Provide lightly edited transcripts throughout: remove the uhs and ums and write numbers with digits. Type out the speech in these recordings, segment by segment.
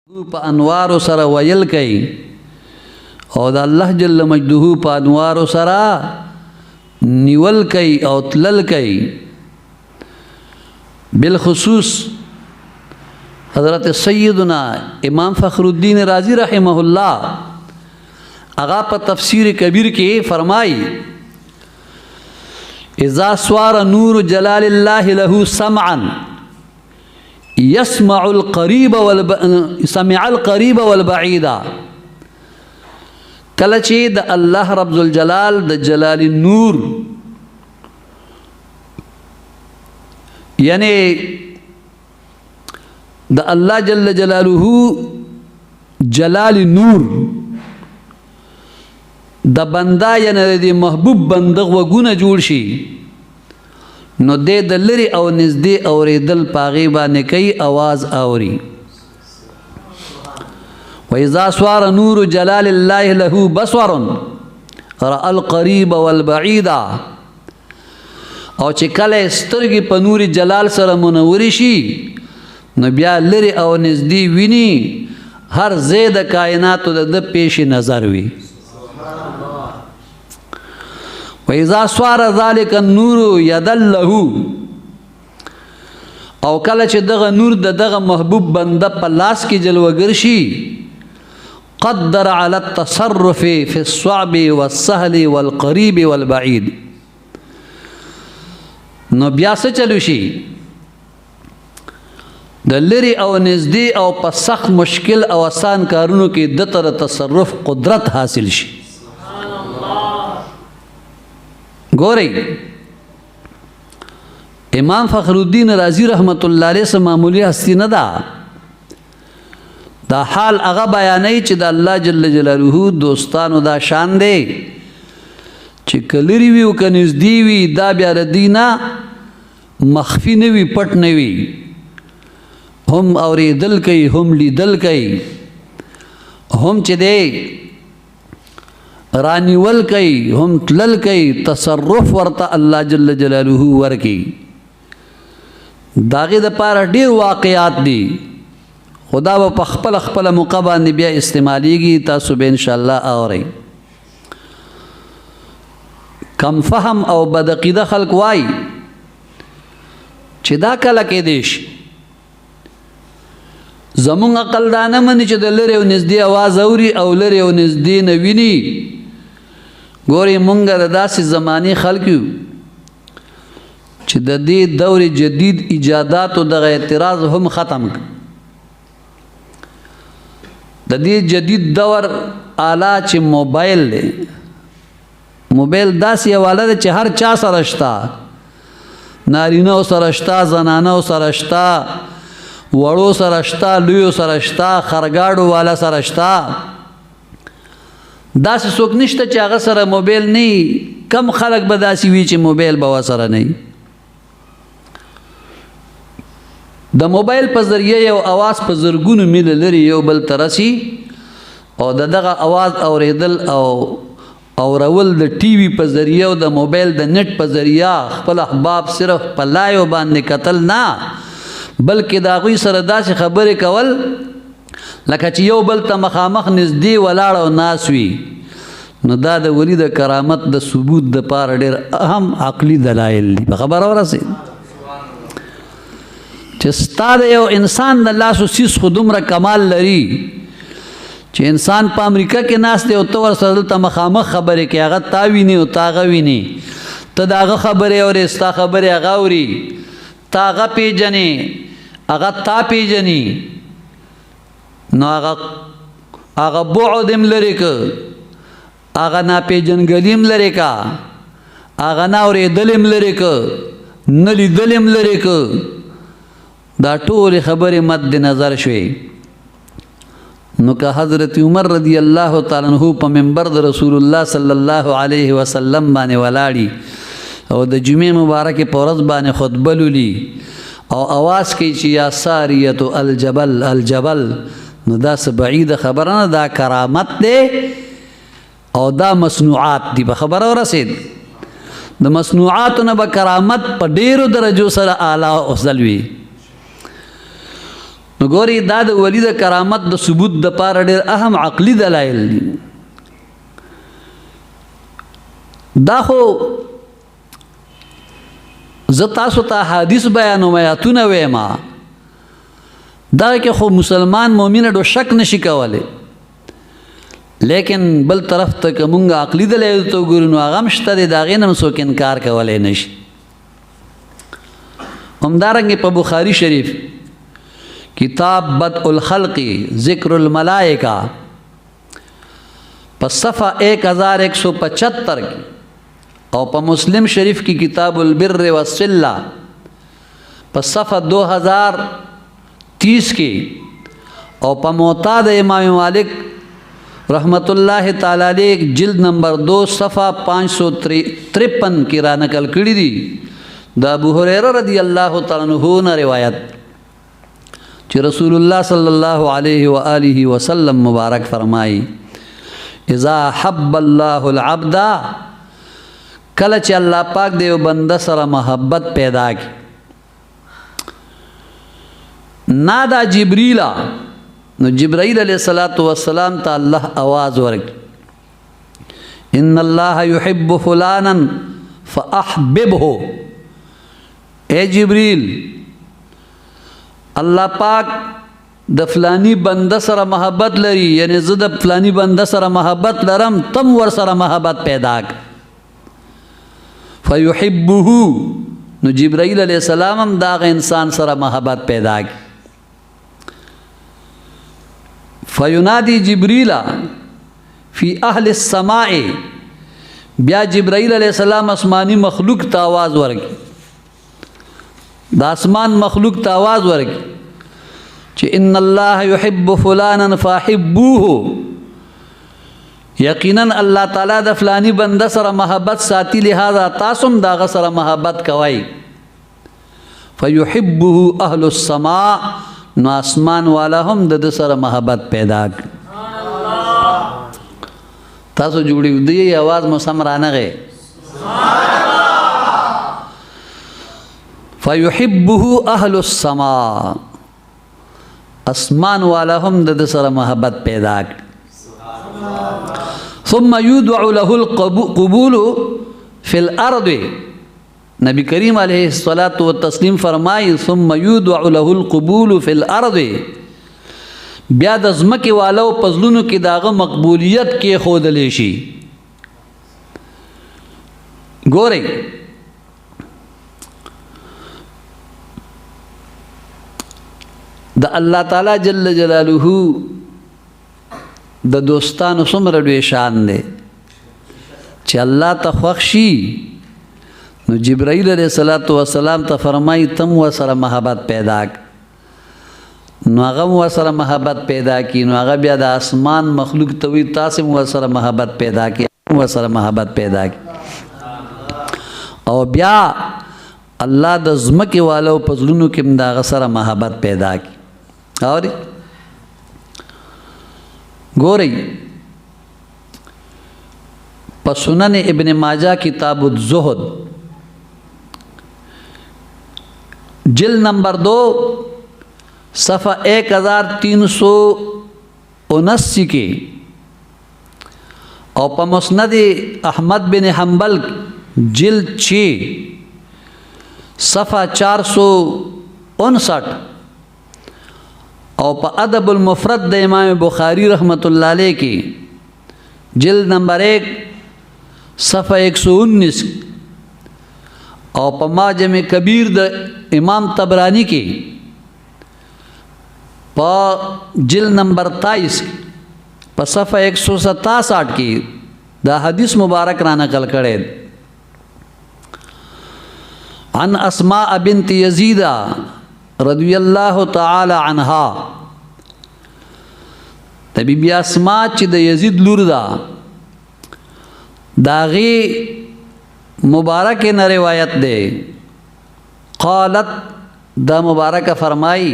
په انوار سره ویل کوي او د الله جل مجده په انوار سره نیول کوي او تلل کوي. بالخصوص حضرت سیدنا امام فخر الدین رازی رحمہ اللہ اغا په تفسیر کبیر کې فرمائی اذا سوار نور جلال اللہ له سمعا يسمع القريب سمع القريب والبعيد. کله چې د الله رب الجلال د جلال النور یعنی د الله جل جلاله جلال نور د بندا یعنی د محبوب بنده وګونه جوړ شي نو دې د لری او نږدې اورېدل پاغي باندې کوي आवाज اوري. واذا سوار نور جلال الله له بصر راى القريب والبعيد. او چې کله سترګې په نور جلال سره منوري شي نو بیا لری او نږدې ویني هر زید کائنات د پیش نظر وي. وَإِذَا سْوَارَ ذَلِكَ النُّورُ يَدَلَّهُ. او کله چې دغه نور دغه محبوب بنده په لاس کې جلوگر شي قدر على التصرف في الصعب والسهل والقريب والبعيد. نو بیا څه چلو شي د لری او نږدې او په سخت مشکل او آسان کارونو کې د تر تصرف قدرت حاصل شي. گوری امام فخر الدین رازی رحمت اللہ علیہ سے معمولی ہستی نہ دا حال اغا بیانی چی دا اللہ جل جلالہ دوستانو دا شان دے چی کلری وی و کنزدی وی دا بیا ردینا مخفی نوی پٹ نوی ہم اوری دل کئی ہم لی دل کئی ہم چی دے رانیول کئی ہم تلل کئی تصرف ورطا اللہ جل جلالہ ورکی. داغی دا پارا دیر واقعات دی خدا با پخپل اخپل مقابان بیا استعمالی گی تاسو بے انشاءاللہ آوری. کم فهم او بدقیده خلق وائی چی دا کلکی دیش زمون اقل دانا منی چی دا لری و نزدی آواز اوری او لری و نزدی نوینی. گوری مونگا دا داسی زمانی خلقیو چی دا دی دور جدید ایجادات و دا اعتراض هم ختم دا دی جدید دور آلا چی موبائل لے موبائل داسی حوالا دا چی ہر چا سرشتا نارینو سرشتا زنانو سرشتا وڑو سرشتا لیو سرشتا خرگاڑو والا سرشتا. داسی سوک نشتا چی آغا سر موبیل نی کم خلق با داسی وی چی موبیل با سر نی. دا موبیل پا ذریعه یو آواز پا زرگونو میل لری یو بل ترسی او دا دغا آواز اوریدل او رول دا ٹی وی پا ذریعه دا موبیل دا نت پا ذریعه خپل احباب صرف پا لائیو باندے قتل نا بلکہ دا غوی سر داسی خبر کول لکه چې یو بل ته مخامخ نزدې ولاړ او ناس وي نو دا د ولی د کرامت د ثبوت د پاره ډېر اهم عقلي دلایل دي. په خبره ورسې چې ستا د یو انسان د لاسو سیس خو دومره کمال لري چې انسان په امریکا کې ناست دی او ته ورسره دلته مخامخ خبرې کوي هغه تا ویني او تا هغه ویني ته د هغه خبرې اورې ستا خبرې هغه اوري تا هغه پیژنې هغه تا پیژني نو آغا بعدم لرے کا آغا نا پیجنگلیم لرے کا آغا ناوری دلیم لرے کا نلی دلیم لرے کا دا طول خبر مد نظر شوی. نو کہ حضرت عمر رضی اللہ تعالیٰ عنہ پا منبر دا رسول اللہ صلی اللہ علیہ وسلم بانے ولاڑی او دا جمعہ مبارک پورز بانے خطبلو لی او آواز کی چی یا ساریتو الجبل الجبل. نو دا سبعید خبرنا دا کرامت دے او دا مصنوعات دی بخبر اور رسید دا مصنوعاتو با کرامت پا دیرو درجو سر آلہ افضل وی. نو ګوري دا د ولی د کرامت د ثبوت د پاره ډېر اهم عقلي دلایل دي. دا خو زه تاسو ته حدیث بیانوم آیاتونه ویما، دا کې خو مسلمان مؤمن ډو شک نشي کولی، لیکن بل طرف ته که مونږ عقلي دلایل ته وګورو نو هغه هم شته دی، د هغې نه هم څوک انکار کولی نشي. همدارنګې په بخاري شریف کتاب بدء الخلق ذکر الملائکہ په صفحه 1175 کی، او په مسلم شریف کی کتاب البر والصلہ په صفحه 2030 کی، او په موطا د امام مالک رحمت اللہ تعالی علیہ جلد نمبر 2 صفحه 553 کی را نقل کړي دي د ابو هريره رضی الله تعالی عنہ نه روایت چې رسول الله صلی الله علیه و آله وسلم مبارک فرمایي اذا حب الله العبد، کله چې الله پاک دیو بنده سره محبت پیدا کی، نادا جبریل، نو جبرائیل علیہ الصلوۃ والسلام ته الله आवाज ورکړي ان الله يحب فلانا فاحببه، اے جبریل الله پاک د فلانی بنده سره محبت لري، یعنی زه د فلانی بنده سره محبت لرم، تم ور سره محبت پیدا ک. فیحبه، نو جبرائیل علیہ السلام هم داغه انسان سره محبت پیدا ک. فینادی جبریل فی اهل السماء، بیا جبرائیل علیہ السلام آسمانی مخلوق ته आवाज ورکړي، د آسمان مخلوق ته आवाज ورکړي چې ان الله يحب فلانا فاحبوه، یقینا الله تعالی د فلانی بنده سره محبت ساتي، لہذا تاسو هم داغه سره محبت کوئ. فیحبه اهل السماء، نو آسمان والا هم د سره محبت پیدا کړ. تاسو جوړی دی आवाज مو سم رانغه. فیحبه اهل السماء، اسمان والا هم د سره محبت پیدا کړ. ثم يودع له القبول في الارض، نبی کریم علیہ الصلاۃ والتسلیم فرمائی ثم يودع له القبول في الارض، بیا د ځمکې والو پزلونو کې داغه مقبولیت کې خودلې شي. ګورئ د الله تعالی جل جلاله د دوستانو څومره ډېر شان دی چې الله ته خوښ شي، نو جبرائیل علیہ الصلوۃ والسلام ته فرمایي تم ورسره محبت پیدا ک، نو هغه ورسره محبت پیدا کی، نو هغه بیا د آسمان مخلوق ته وي تاسو ورسره محبت پیدا کی، ورسره محبت پیدا کی، او بیا الله د ځمکې والو پزلونو کې هم دغه سره محبت پیدا کی. اوري ګورئ په سنن ابن ماجه کتاب الزهد جلد نمبر 2 صفحہ 1379 کی، اور په مسند احمد بن حنبل جلد 6 صفحہ 459، اور په ادب المفرد د امام بخاری رحمۃ اللہ علیہ کی جلد نمبر 1 صفحہ 119، اور په معجم کبیر د امام طبرانی کی په جلد نمبر 23 په صفحہ 167 کی دا حدیث مبارک را نقل کړي عن اسماء بنت یزید رضی اللہ تعالی عنہا، بی بی اسماء چې د یزید لور دا داغي مبارک نه روایت ده، قالت دا مبارک فرمائی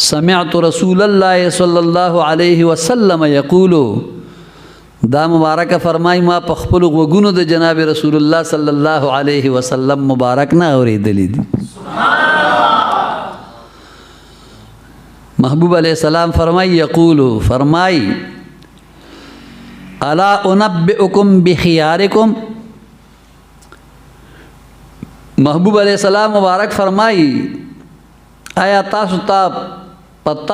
سمعت رسول اللہ صلی اللہ علیہ وسلم یقول، دا مبارک فرمائی ما په خپل غوږونو د جناب رسول الله صلی الله علیه وسلم مبارک نه اوریدلی دي. महबूब अलैहिस्सलाम फरमाई यक़ूलु फरमाई अला उनब्बिउकुम बिखियारिकुम। महबूब अलैहिस्सलाम मुबारक फरमाई आया तासु ता पता